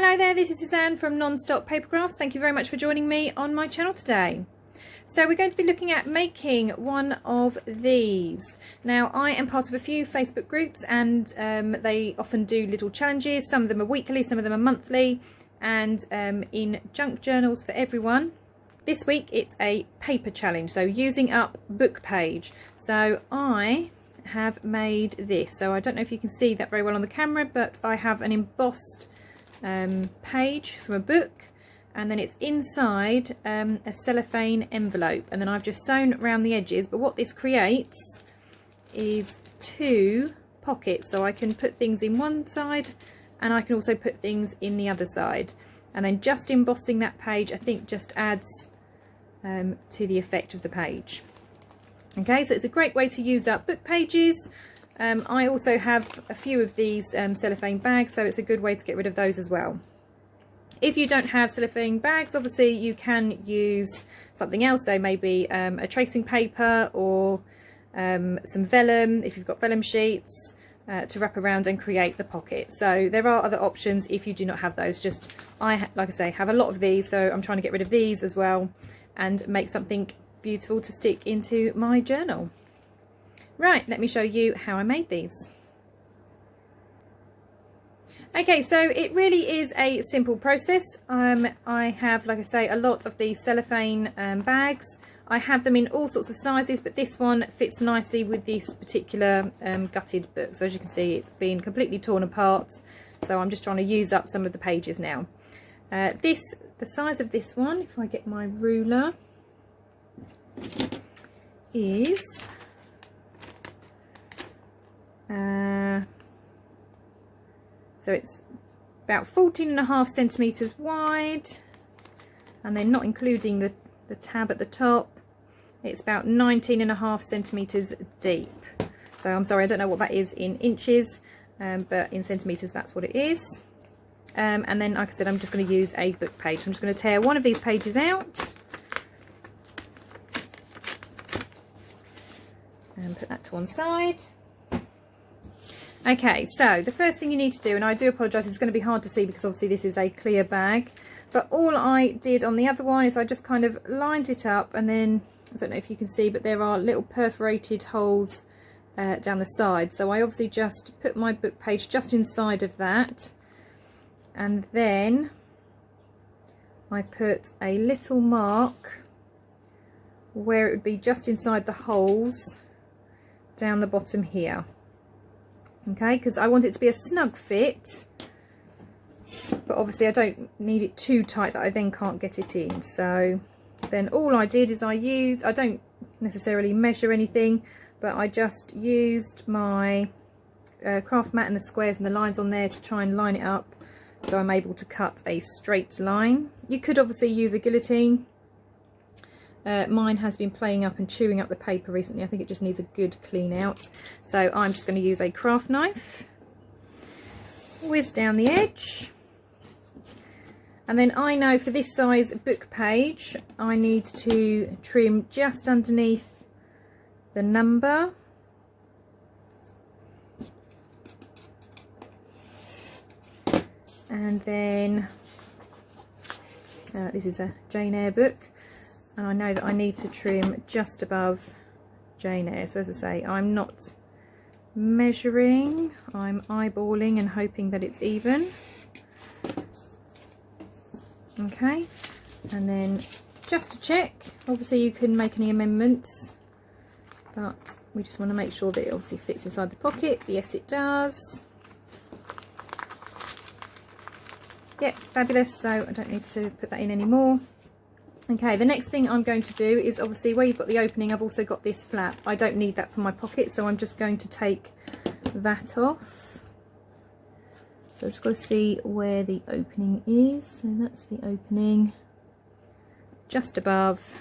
Hello there, this is Suzanne from Nonstop Papercrafts. Thank you very much for joining me on my channel today. So we're going to be looking at making one of these. Now I am part of a few Facebook groups and they often do little challenges. Some of them are weekly, some of them are monthly, and in junk journals for everyone. This week it's a paper challenge, so using up book page. So I have made this. So I don't know if you can see that very well on the camera, but I have an embossed page from a book, and then it's inside a cellophane envelope, and then I've just sewn around the edges. But what this creates is two pockets, so I can put things in one side and I can also put things in the other side, and then just embossing that page I think just adds to the effect of the page. Okay, so it's a great way to use up book pages. I also have a few of these cellophane bags, so it's a good way to get rid of those as well. If you don't have cellophane bags, obviously you can use something else, so maybe a tracing paper or some vellum, if you've got vellum sheets, to wrap around and create the pocket. So there are other options if you do not have those. Just like I say, have a lot of these, so I'm trying to get rid of these as well and make something beautiful to stick into my journal. Right, let me show you how I made these. Okay, so it really is a simple process. I have, like I say, a lot of these cellophane bags. I have them in all sorts of sizes, but this one fits nicely with this particular gutted book. So as you can see, it's been completely torn apart. So I'm just trying to use up some of the pages now. The size of this one, if I get my ruler, is so it's about 14.5 centimeters wide, and then not including the tab at the top, it's about 19.5 centimeters deep. So I'm sorry, I don't know what that is in inches, but in centimeters that's what it is. And then, like I said, I'm just going to use a book page. I'm just going to tear one of these pages out and put that to one side. Okay, so the first thing you need to do, and I do apologise, it's going to be hard to see because obviously this is a clear bag, but all I did on the other one is I just kind of lined it up, and then, I don't know if you can see, but there are little perforated holes down the side. So I obviously just put my book page just inside of that, and then I put a little mark where it would be just inside the holes down the bottom here. Okay, because I want it to be a snug fit, but obviously I don't need it too tight that I then can't get it in. So then all I did is I don't necessarily measure anything, but I just used my craft mat and the squares and the lines on there to try and line it up, so I'm able to cut a straight line. You could obviously use a guillotine. Mine has been playing up and chewing up the paper recently. I think it just needs a good clean out. So I'm just going to use a craft knife, whiz down the edge. And then I know for this size book page, I need to trim just underneath the number. And then, this is a Jane Eyre book. And I know that I need to trim just above Jane Eyre. So as I say, I'm not measuring, I'm eyeballing and hoping that it's even. Okay, and then just to check, obviously you can make any amendments, but we just want to make sure that it obviously fits inside the pocket. Yes, it does. Yep, fabulous. So I don't need to put that in anymore. Okay, the next thing I'm going to do is, obviously where you've got the opening, I've also got this flap. I don't need that for my pocket, so I'm just going to take that off. So I've just got to see where the opening is. So that's the opening just above,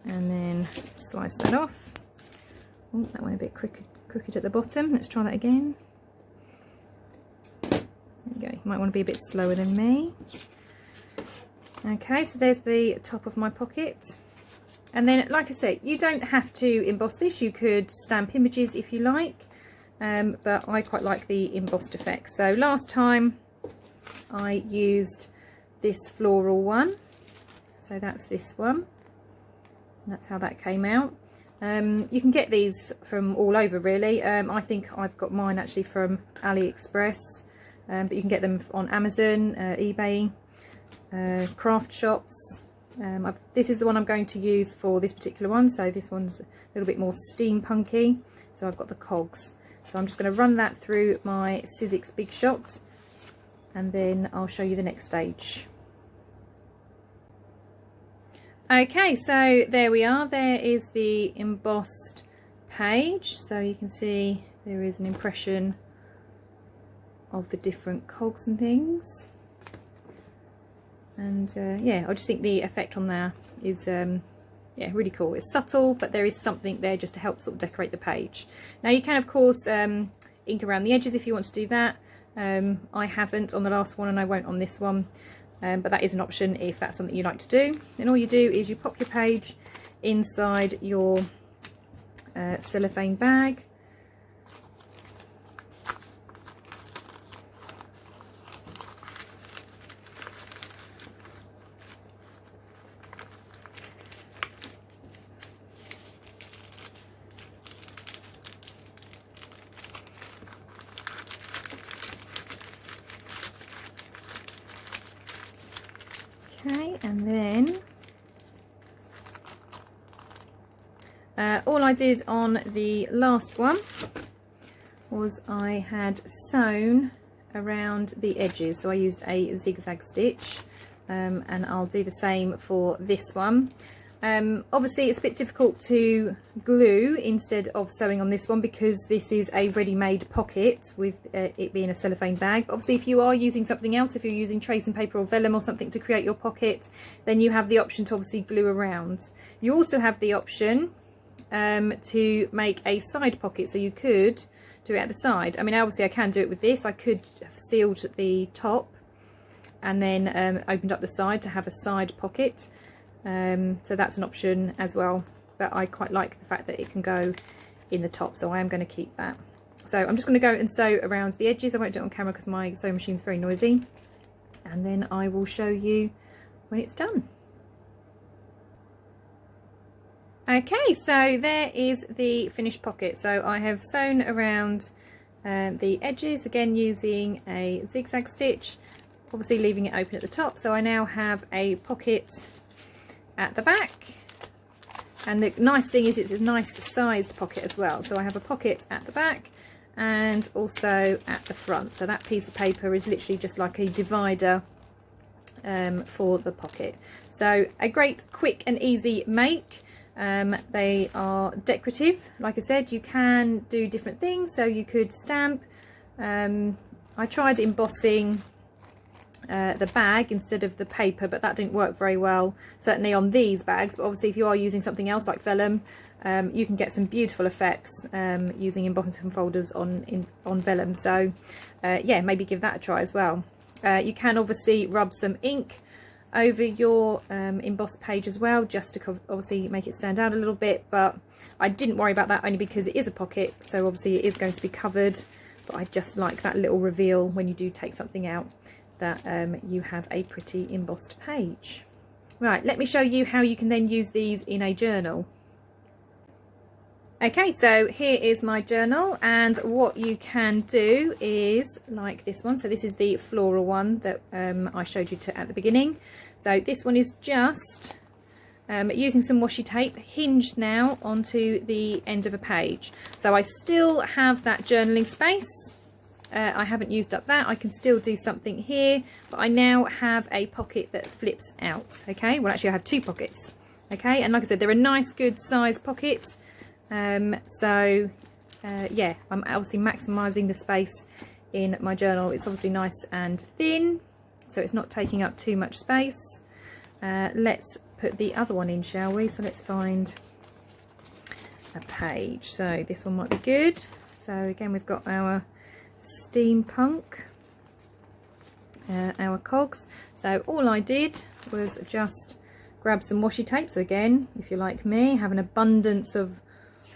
and then slice that off. Oh, that went a bit crooked at the bottom. Let's try that again. There we go. You might want to be a bit slower than me. Okay, so there's the top of my pocket, and then, like I said, you don't have to emboss this. You could stamp images if you like, but I quite like the embossed effect. So last time I used this floral one, so that's this one. That's how that came out. You can get these from all over really. I think I've got mine actually from AliExpress, but you can get them on Amazon, eBay, craft shops. This is the one I'm going to use for this particular one, so this one's a little bit more steampunky. So I've got the cogs. So I'm just going to run that through my Sizzix Big Shot, and then I'll show you the next stage. Okay, so there we are. There is the embossed page. So you can see there is an impression of the different cogs and things. And yeah, I just think the effect on there is yeah, really cool. It's subtle, but there is something there just to help sort of decorate the page. Now you can of course ink around the edges if you want to do that. I haven't on the last one, and I won't on this one. But that is an option if that's something you like to do. And all you do is you pop your page inside your cellophane bag. Okay, and then all I did on the last one was I had sewn around the edges, so I used a zigzag stitch, and I'll do the same for this one. Obviously it's a bit difficult to glue instead of sewing on this one because this is a ready-made pocket with it being a cellophane bag. But obviously if you are using something else, if you're using tracing paper or vellum or something to create your pocket, then you have the option to obviously glue around. You also have the option to make a side pocket, so you could do it at the side. I mean, obviously I can do it with this. I could have sealed the top and then opened up the side to have a side pocket. So that's an option as well, but I quite like the fact that it can go in the top, so I am going to keep that. So I'm just going to go and sew around the edges. I won't do it on camera because my sewing machine's very noisy, and then I will show you when it's done. Okay, so there is the finished pocket. So I have sewn around the edges, again using a zigzag stitch, obviously leaving it open at the top. So I now have a pocket at the back, and the nice thing is it's a nice sized pocket as well. So I have a pocket at the back and also at the front, so that piece of paper is literally just like a divider for the pocket. So a great quick and easy make. They are decorative. Like I said, you can do different things, so you could stamp. I tried embossing the bag instead of the paper, but that didn't work very well, certainly on these bags. But obviously if you are using something else like vellum, you can get some beautiful effects using embossing folders on vellum. So yeah, maybe give that a try as well. You can obviously rub some ink over your embossed page as well, just to obviously make it stand out a little bit, but I didn't worry about that only because it is a pocket, so obviously it is going to be covered. But I just like that little reveal when you do take something out, that you have a pretty embossed page. Right, let me show you how you can then use these in a journal. Okay, so here is my journal, and what you can do is like this one. So this is the floral one that I showed you at the beginning. So this one is just using some washi tape hinged now onto the end of a page. So I still have that journaling space. I haven't used up that. I can still do something here, but I now have a pocket that flips out. Okay, well actually I have two pockets. Okay, and like I said, they're a nice good size pocket. So yeah, I'm obviously maximising the space in my journal. It's obviously nice and thin, so it's not taking up too much space. Let's put the other one in, shall we? So let's find a page. So this one might be good. So again, we've got our steampunk, our cogs. So all I did was just grab some washi tape. So again, if you're like me, have an abundance of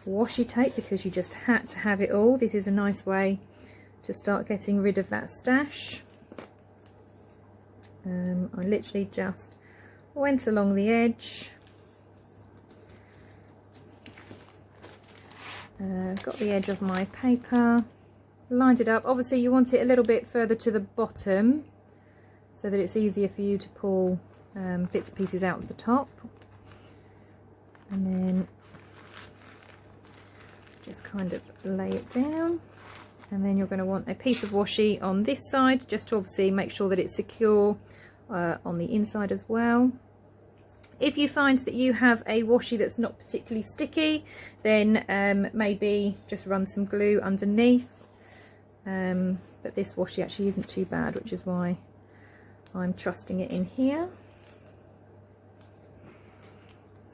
washi tape because you just had to have it all. This is a nice way to start getting rid of that stash. I literally just went along the edge, got the edge of my paper, lined it up. Obviously you want it a little bit further to the bottom so that it's easier for you to pull bits and pieces out of the top, and then just kind of lay it down. And then you're going to want a piece of washi on this side, just to obviously make sure that it's secure on the inside as well. If you find that you have a washi that's not particularly sticky, then maybe just run some glue underneath. But this washi actually isn't too bad, which is why I'm trusting it in here.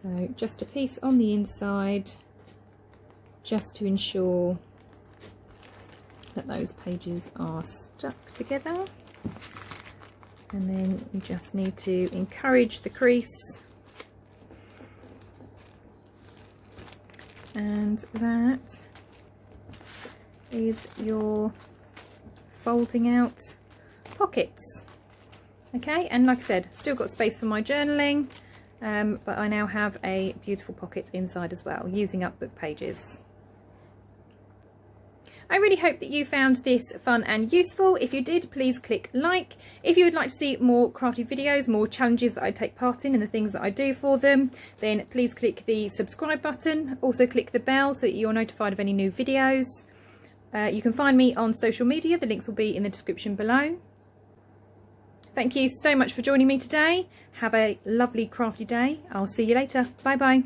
So just a piece on the inside, just to ensure that those pages are stuck together. And then you just need to encourage the crease, and that is your folding out pockets. Okay, and like I said, still got space for my journaling, but I now have a beautiful pocket inside as well, using up book pages. I really hope that you found this fun and useful. If you did, please click like. If you would like to see more crafty videos, more challenges that I take part in and the things that I do for them, then please click the subscribe button. Also click the bell so that you're notified of any new videos. You can find me on social media. The links will be in the description below. Thank you so much for joining me today. Have a lovely crafty day. I'll see you later. Bye bye.